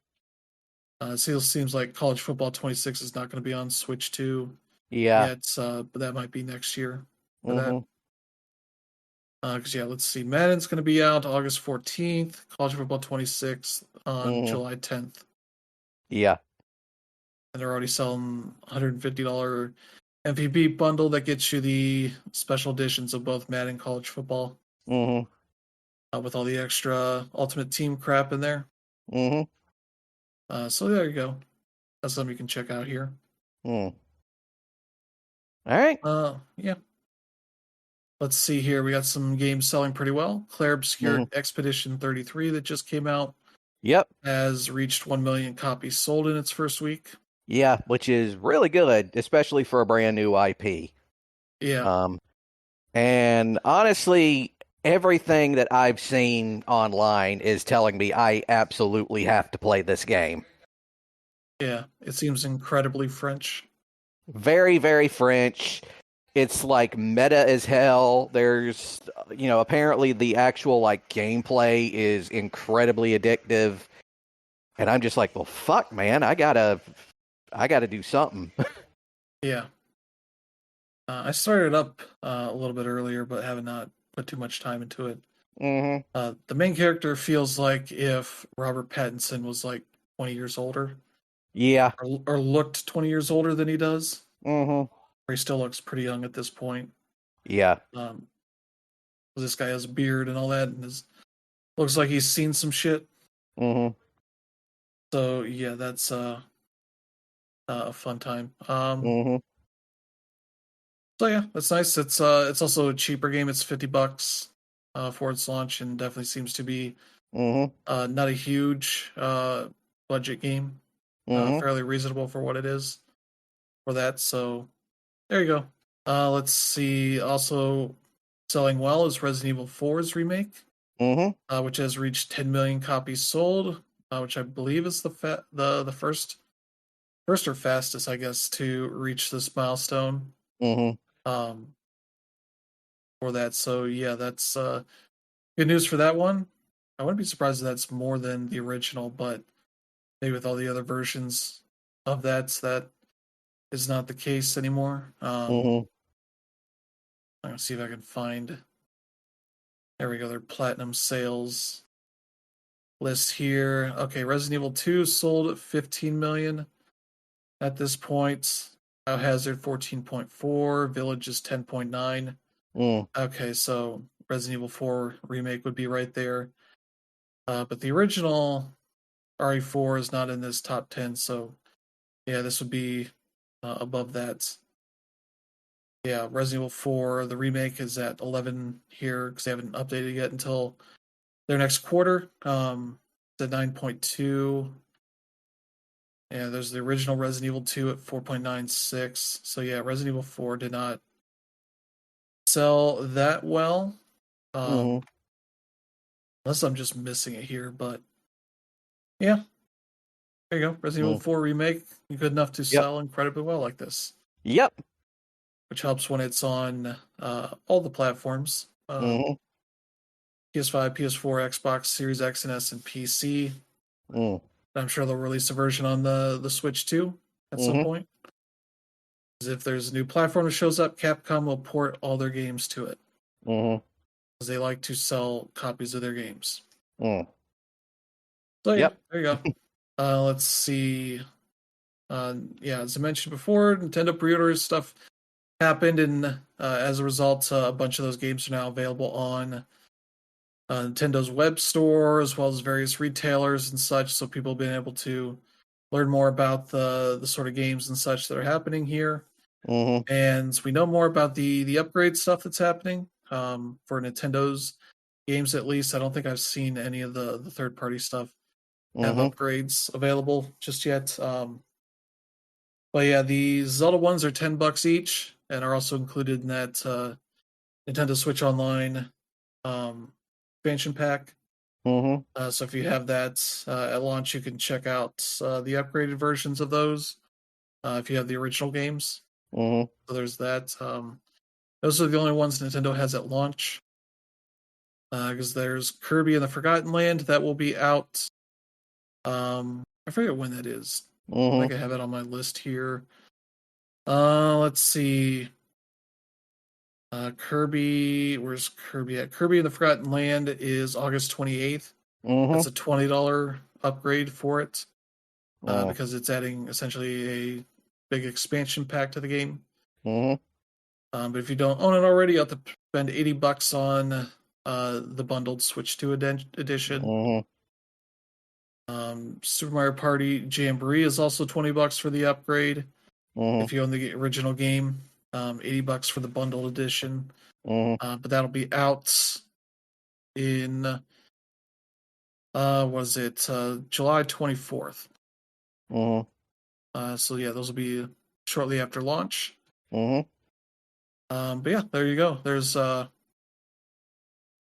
It still seems like College Football 26 is not going to be on Switch 2 yet, but that might be next year for that. Because yeah, let's see, Madden's going to be out August 14th, College Football 26 on July 10th. Yeah. And they're already selling $150 MVP bundle that gets you the special editions of both Madden and College Football. With all the extra Ultimate Team crap in there. So there you go. That's something you can check out here. All right. Yeah. Let's see here. We got some games selling pretty well. Claire Obscure Expedition 33 that just came out. Yep. Has reached 1 million copies sold in its first week. Yeah, which is really good, especially for a brand new IP. Yeah. And honestly, everything that I've seen online is telling me I absolutely have to play this game. Yeah, it seems incredibly French. Very, very French. It's like meta as hell. There's, apparently the actual gameplay is incredibly addictive. And I'm just like, well, fuck, man, I gotta do something. Yeah. I started up a little bit earlier, but have not put too much time into it. The main character feels like if Robert Pattinson was 20 years older. Yeah. Or looked 20 years older than he does. Or he still looks pretty young at this point. Yeah. This guy has a beard and all that, and looks like he's seen some shit. So yeah, that's a fun time. So yeah, that's nice. It's also a cheaper game. It's $50 for its launch, and definitely seems to be not a huge budget game. Fairly reasonable for what it is for that. So there you go. Let's see. Also selling well is Resident Evil 4's remake, which has reached 10 million copies sold, which I believe is the first or fastest, I guess, to reach this milestone. For that. So yeah, that's good news for that one. I wouldn't be surprised if that's more than the original, but maybe with all the other versions of that is not the case anymore. I'm gonna see if I can find. There we go. Their platinum sales list here. Okay, Resident Evil 2 sold 15 million at this point. Biohazard 14.4, Village is 10.9. Okay, so Resident Evil 4 remake would be right there. But the original RE4 is not in this top 10, so yeah, this would be above that. Yeah, Resident Evil 4, the remake is at 11 here because they haven't updated yet until their next quarter. It's at 9.2. Yeah, there's the original Resident Evil 2 at 4.96. So yeah, Resident Evil 4 did not sell that well. Unless I'm just missing it here, but yeah. There you go. Resident Evil 4 remake, good enough to sell incredibly well like this. Yep. Which helps when it's on all the platforms. PS5, PS4, Xbox Series X and S, and PC. I'm sure they'll release a version on the Switch too at some point. Because if there's a new platform that shows up, Capcom will port all their games to it. Because they like to sell copies of their games. So yeah, there you go. Let's see. Yeah, as I mentioned before, Nintendo pre-orders stuff happened, and as a result, a bunch of those games are now available on Nintendo's web store, as well as various retailers and such, so people have been able to learn more about the sort of games and such that are happening here. Mm-hmm. And we know more about the upgrade stuff that's happening for Nintendo's games. At least I don't think I've seen any of the third party stuff have Mm-hmm. upgrades available just yet. But yeah, the Zelda ones are $10 each and are also included in that Nintendo Switch Online expansion pack. Mm-hmm. So if you have that at launch, you can check out the upgraded versions of those if you have the original games. Mm-hmm. So there's that. Those are the only ones Nintendo has at launch. Because there's Kirby and the Forgotten Land that will be out. I forget when that is. I think Mm-hmm. I have it on my list here. Let's see. Kirby, where's Kirby at? Kirby and the Forgotten Land is August 28th. That's Mm-hmm. a $20 upgrade for it Mm-hmm. because it's adding essentially a big expansion pack to the game. Mm-hmm. But if you don't own it already, you have to spend $80 on the bundled Switch 2 edition. Mm-hmm. Super Mario Party Jamboree is also $20 for the upgrade. Mm-hmm. If you own the original game, $80 for the bundled edition. Mm-hmm. But that'll be out in was it July 24th. Mm-hmm. So yeah, those will be shortly after launch. Mm-hmm. But yeah, there you go. There's at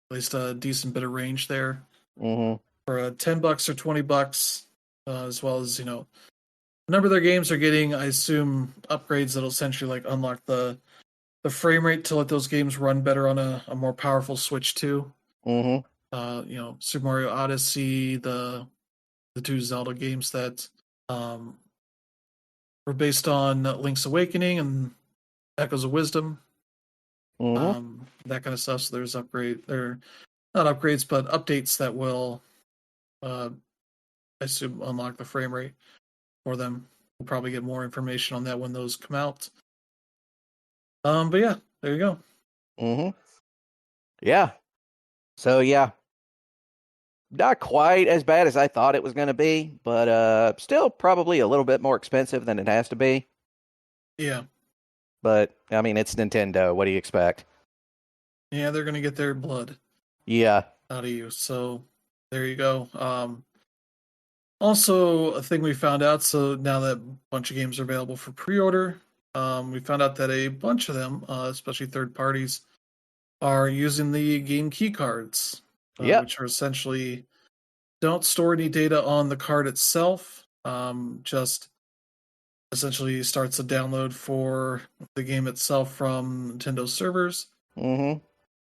least a decent bit of range there Mm-hmm. for $10 or $20, as well as a number of their games are getting, I assume, upgrades that'll essentially like unlock the frame rate to let those games run better on a more powerful Switch 2. Mm-hmm. Super Mario Odyssey, the two Zelda games that um, were based on Link's Awakening and Echoes of Wisdom, Mm-hmm. that kind of stuff. So there's they're not upgrades, but updates that will, I assume, unlock the frame rate for them. We'll probably get more information on that when those come out. But yeah, there you go. Mm-hmm. Yeah. So yeah, not quite as bad as I thought it was going to be, but still probably a little bit more expensive than it has to be. Yeah, But I mean, it's Nintendo. What do you expect? yeah, they're gonna get their blood Yeah. out of you. So there you go. Also, a thing we found out. So now that a bunch of games are available for pre-order, we found out that a bunch of them, especially third parties, are using the game key cards, Yep. which are essentially don't store any data on the card itself. Just essentially starts a download for the game itself from Nintendo servers. Mm-hmm.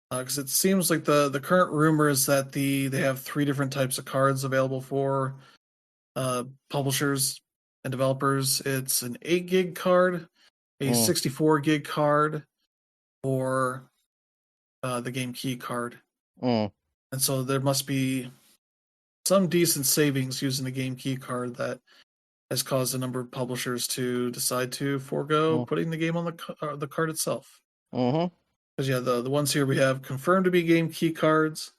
Because it seems like the current rumor is that they have three different types of cards available for publishers and developers. It's an 8 gig card, a Mm. 64 gig card, or the game key card. Mm. And so there must be some decent savings using the game key card that has caused a number of publishers to decide to forego Mm. putting the game on the card itself. Mm-hmm. Because yeah, the ones here we have confirmed to be game key cards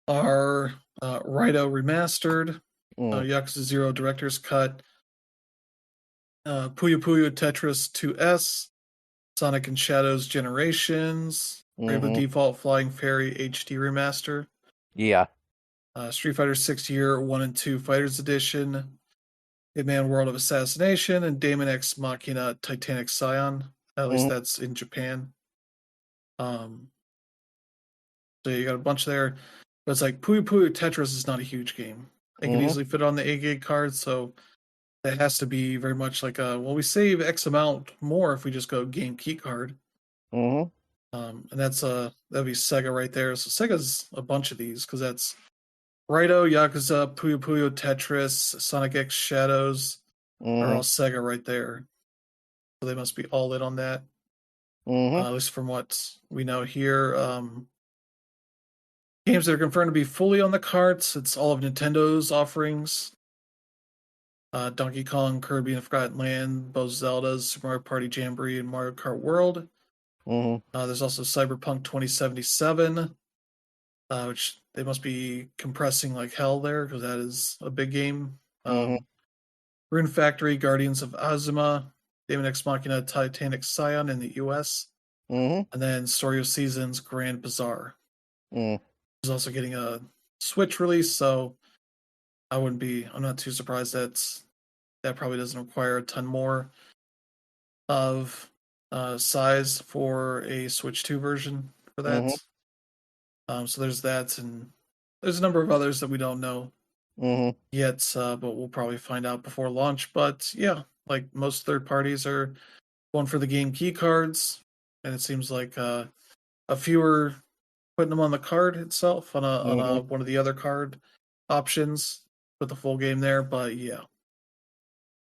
are Raito Remastered, Mm. Yakuza 0 Director's Cut, Puyo Puyo Tetris 2S, Sonic and Shadows Generations, Bravely Mm-hmm. Default Flying Fairy HD Remaster, Yeah. Street Fighter 6 Year 1 and 2 Fighters Edition, Hitman World of Assassination, and Daemon X Machina Titanic Scion. At least Mm-hmm. that's in Japan. Um, so you got a bunch there. But it's like Puyo Puyo Tetris is not a huge game. It can Mm-hmm. easily fit on the 8 gig card, so that has to be very much like we save X amount more if we just go game key card. Mm-hmm. And that'd be Sega right there. So Sega's a bunch of these because that's Raito, Yakuza, Puyo Puyo Tetris, Sonic X Shadows are Mm-hmm. all Sega right there. So they must be all in on that. Mm-hmm. At least from what we know here. Games that are confirmed to be fully on the carts. It's all of Nintendo's offerings. Donkey Kong, Kirby and the Forgotten Land, both Zeldas, Super Mario Party Jamboree, and Mario Kart World. Mm-hmm. There's also Cyberpunk 2077, which they must be compressing like hell there because that is a big game. Mm-hmm. Rune Factory, Guardians of Azuma, Daemon X Machina, Titanic Scion in the US, Mm-hmm. and then Story of Seasons, Grand Bazaar. Mm. Is also getting a Switch release, so I'm not too surprised that probably doesn't require a ton more of size for a Switch 2 version for Mm-hmm. that. So there's that, and there's a number of others that we don't know Mm-hmm. yet, but we'll probably find out before launch. But yeah, like most third parties are going for the game key cards, and it seems like a fewer putting them on the card itself on a Mm-hmm. one of the other card options. Put the full game there, but yeah,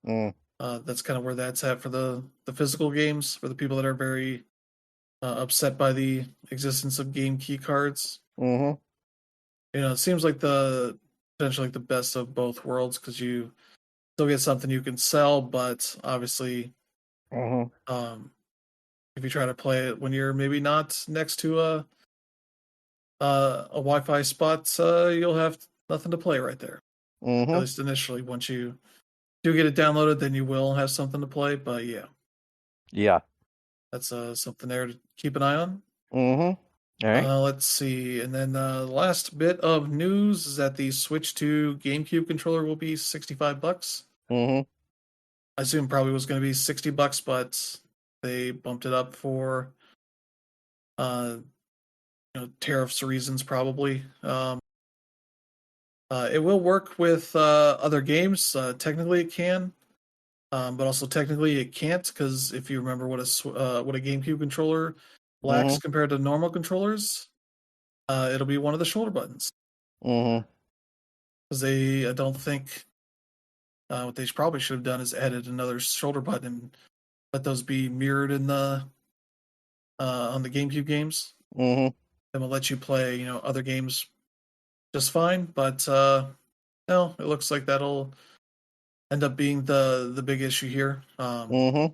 Mm. that's kind of where that's at for the physical games for the people that are very upset by the existence of game key cards. Mm-hmm. It seems like the potentially like the best of both worlds because you still get something you can sell, but obviously, Mm-hmm. um, if you try to play it when you're maybe not next to a Wi-Fi spot, you'll have nothing to play right there. At Mm-hmm. least initially, once you do get it downloaded, then you will have something to play. But yeah, Yeah. that's something there to keep an eye on. Mm-hmm. All right. Let's see, and then the last bit of news is that the Switch 2 GameCube controller will be $65. Mm-hmm. I assume probably was going to be $60, but they bumped it up for uh, tariffs reasons probably. It will work with other games. Technically, it can, but also technically it can't because if you remember what a GameCube controller lacks Mm-hmm. compared to normal controllers, it'll be one of the shoulder buttons. Mm-hmm. Because I don't think what they probably should have done is added another shoulder button and let those be mirrored in the on the GameCube games. Mm-hmm. Then we'll let you play other games just fine. But no, it looks like that'll end up being the big issue here. Mm-hmm.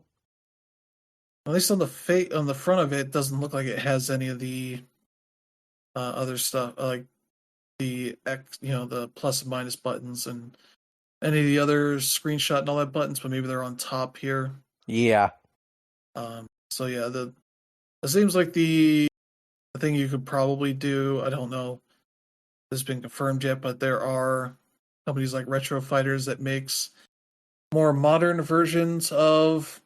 At least on on the front of it, doesn't look like it has any of the other stuff like the X, the plus and minus buttons and any of the other screenshot and all that buttons, but maybe they're on top here. Yeah. So yeah, it seems like the thing you could probably do. I don't know if this has been confirmed yet, but there are companies like Retro Fighters that makes more modern versions of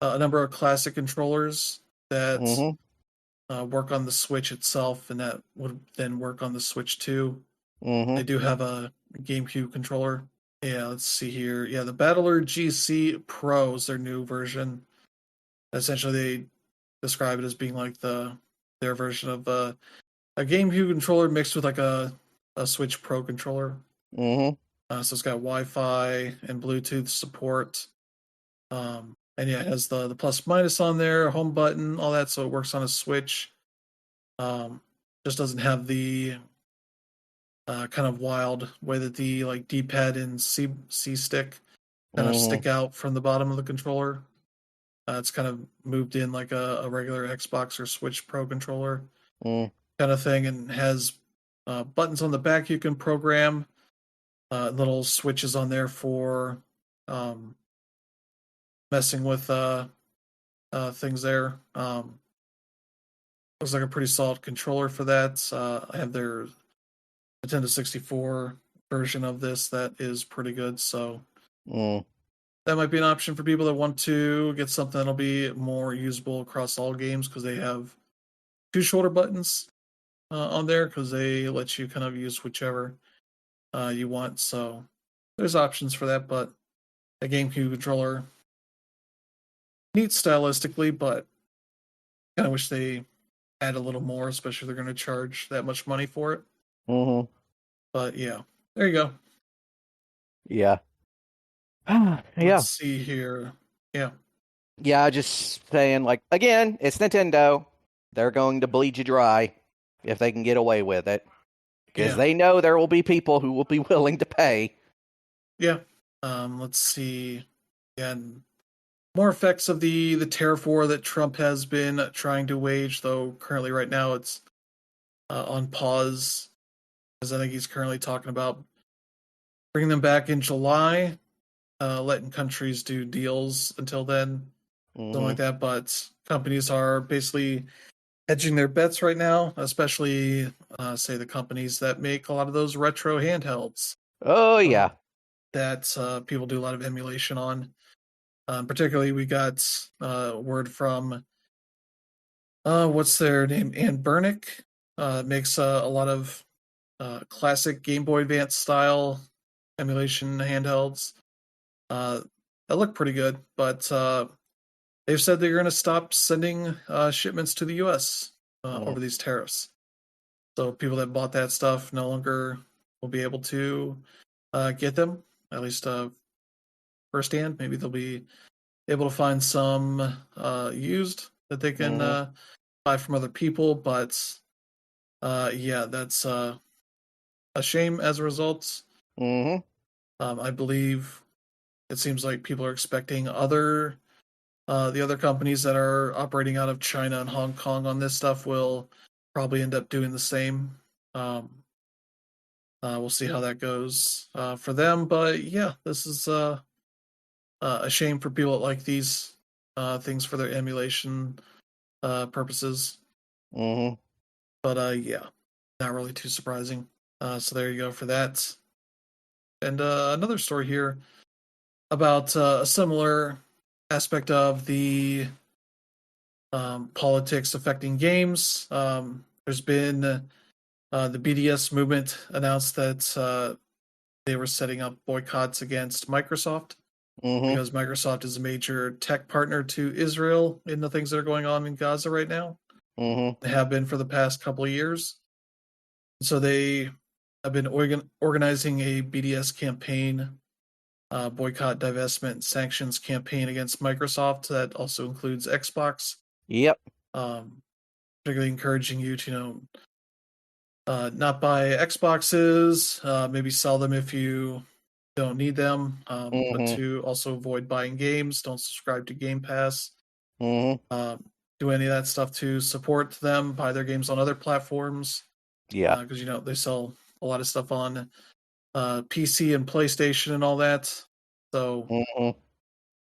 a number of classic controllers that Mm-hmm. work on the Switch itself, and that would then work on the Switch too. Mm-hmm. They do have a GameCube controller. Yeah, let's see here. Yeah, the Battler GC Pro is their new version. Essentially, they describe it as being like their version of a GameCube controller mixed with like a Switch Pro controller. Mm-hmm. So it's got Wi-Fi and Bluetooth support. And yeah, it has the plus minus on there, home button, all that, so it works on a Switch. Just doesn't have the kind of wild way that the like D-pad and C stick kind of Mm-hmm. stick out from the bottom of the controller. It's kind of moved in like a regular Xbox or Switch Pro controller Mm-hmm. kind of thing, and has buttons on the back you can program, little switches on there for um, messing with things there. Looks like a pretty solid controller for that. I have their Nintendo 64 version of this that is pretty good, so Mm-hmm. that might be an option for people that want to get something that'll be more usable across all games because they have two shoulder buttons on there because they let you kind of use whichever you want. So there's options for that, but a GameCube controller neat stylistically, but kind of wish they add a little more, especially if they're going to charge that much money for it. Mm-hmm. But yeah, there you go. Yeah. Let's Yeah. see here. Yeah, Yeah, just saying, like, again, it's Nintendo. They're going to bleed you dry if they can get away with it. Because yeah, they know there will be people who will be willing to pay. yeah. Let's see. Yeah, and more effects of the tariff war that Trump has been trying to wage, though currently right now it's on pause, because I think he's currently talking about bringing them back in July. letting countries do deals until then, something like Mm-hmm. that. But companies are basically hedging their bets right now, especially say the companies that make a lot of those retro handhelds Oh yeah. that people do a lot of emulation on. Particularly, we got word from what's their name? Ann Bernick makes a lot of classic Game Boy Advance style emulation handhelds uh, that look pretty good, but they've said they're going to stop sending shipments to the U.S. Mm. Over these tariffs. So people that bought that stuff no longer will be able to get them, at least firsthand. Maybe they'll be able to find some used that they can Mm-hmm. buy from other people, but yeah, that's a shame as a result. Mm-hmm. I believe it seems like people are expecting the other companies that are operating out of China and Hong Kong on this stuff will probably end up doing the same. Um, we'll see how that goes for them, but yeah, this is a shame for people that like these things for their emulation purposes. Mm-hmm. But yeah, not really too surprising. So there you go for that. And another story here about a similar aspect of the politics affecting games. There's been the BDS movement announced that they were setting up boycotts against Microsoft Mm-hmm. because Microsoft is a major tech partner to Israel in the things that are going on in Gaza right now. Mm-hmm. They have been for the past couple of years. So they have been organizing a BDS campaign, boycott, divestment, sanctions campaign against Microsoft that also includes Xbox. Yep. Um, Particularly encouraging you to not buy Xboxes, maybe sell them if you don't need them, but Mm-hmm. to also avoid buying games. Don't subscribe to Game Pass. Mm-hmm. Do any of that stuff to support them. Buy their games on other platforms Yeah. because they sell a lot of stuff on PC and PlayStation and all that. So, Mm-hmm.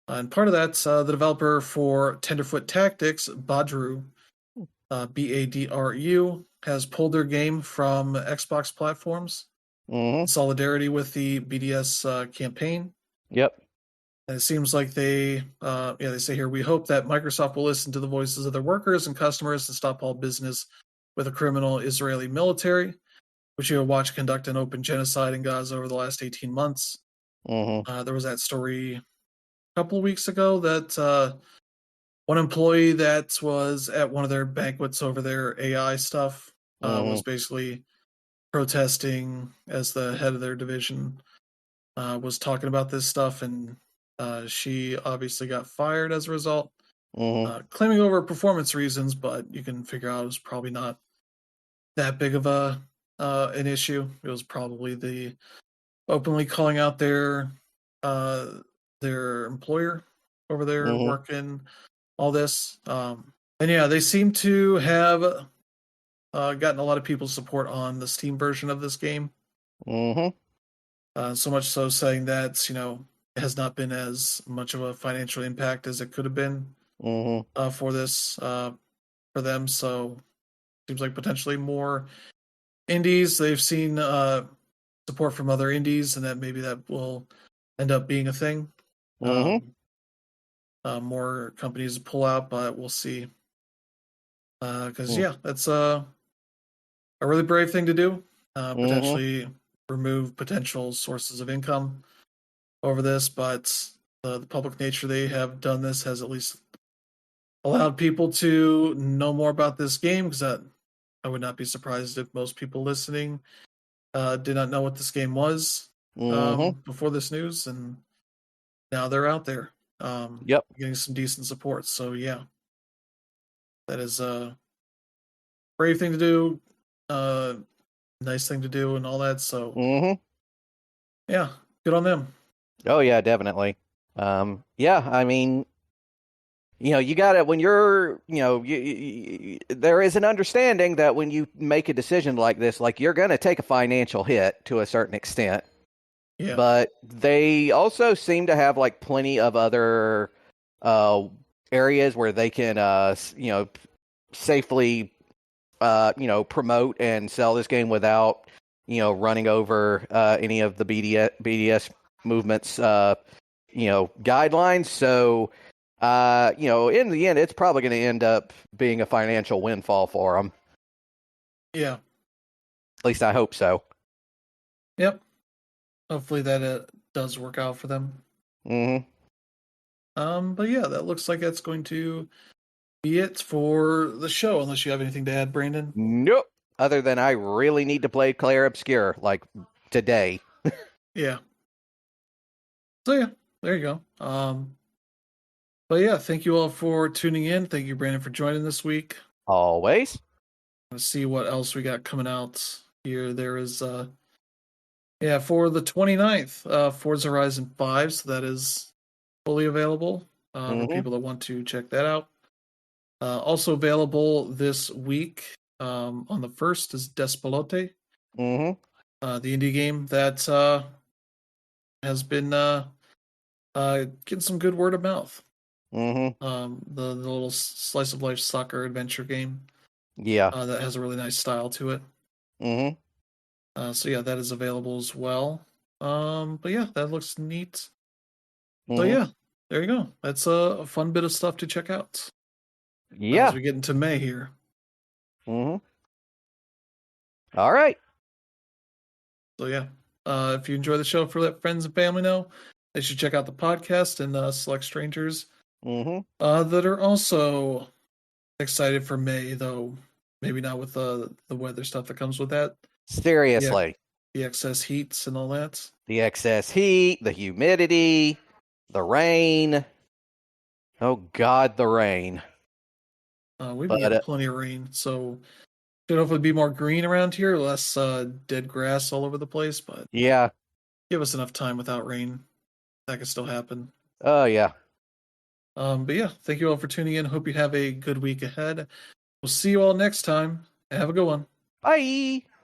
and part of that, the developer for Tenderfoot Tactics, Badru, Badru, has pulled their game from Xbox platforms in Mm-hmm. solidarity with the BDS campaign. Yep. And it seems like they say here, we hope that Microsoft will listen to the voices of their workers and customers and stop all business with a criminal Israeli military, which you have watched conduct an open genocide in Gaza over the last 18 months. Mm-hmm. There was that story a couple of weeks ago that one employee that was at one of their banquets over their AI stuff Mm-hmm. was basically protesting as the head of their division, was talking about this stuff, and she obviously got fired as a result, Mm-hmm. claiming over performance reasons, but you can figure out it was probably not that big of a an issue. It was probably the openly calling out uh, their employer over there Mm-hmm. working all this. And yeah, they seem to have gotten a lot of people's support on the Steam version of this game. Mm-hmm. So much so saying that, it has not been as much of a financial impact as it could have been Mm-hmm. for this, for them. So seems like potentially more indies. They've seen support from other indies, and that maybe that will end up being a thing. Mm-hmm. More companies pull out, but we'll see. Because Mm-hmm. yeah, that's a really brave thing to do. Mm-hmm. Potentially remove potential sources of income over this, but the public nature they have done this has at least allowed people to know more about this game. Because I would not be surprised if most people listening did not know what this game was Mm-hmm. before this news, and now they're out there Yep. getting some decent support. So yeah, that is a brave thing to do, uh, nice thing to do, and all that. So Mm-hmm. yeah, good on them. Oh yeah, definitely. Yeah, I mean, you got to when you're, there is an understanding that when you make a decision like this, like you're going to take a financial hit to a certain extent. Yeah. but they also seem to have like plenty of other uh, areas where they can, safely, promote and sell this game without, running over any of the BDS movements, guidelines. So, in the end, it's probably going to end up being a financial windfall for them. Yeah. At least I hope so. Yep. Hopefully that does work out for them. Mm-hmm. But yeah, that looks like that's going to be it for the show, unless you have anything to add, Brandon. Nope. Other than I really need to play Claire Obscure, like today. Yeah. So yeah, there you go. But yeah, thank you all for tuning in. Thank you, Brandon, for joining this week. Always. Let's see what else we got coming out here. There is for the 29th, Forza Horizon 5, so that is fully available for people that want to check that out. Also available this week on the 1st is Despalote, the indie game that has been getting some good word of mouth. The little slice of life soccer adventure game. Yeah. That has a really nice style to it. So yeah, that is available as well. But yeah, that looks neat. So yeah, there you go. That's a fun bit of stuff to check out. Yeah. As we get into May here. All right. So yeah, if you enjoy the show, let friends and family know. They should check out the podcast and select strangers that are also excited for May, though maybe not with the weather stuff that comes with that. Seriously. The excess heats and all that. The excess heat, the humidity, the rain. Oh God, the rain. We've been getting plenty of rain, so should hopefully be more green around here, less dead grass all over the place. But yeah, give us enough time without rain. That could still happen. Oh yeah. But yeah, thank you all for tuning in. Hope you have a good week ahead. We'll see you all next time. Have a good one. Bye.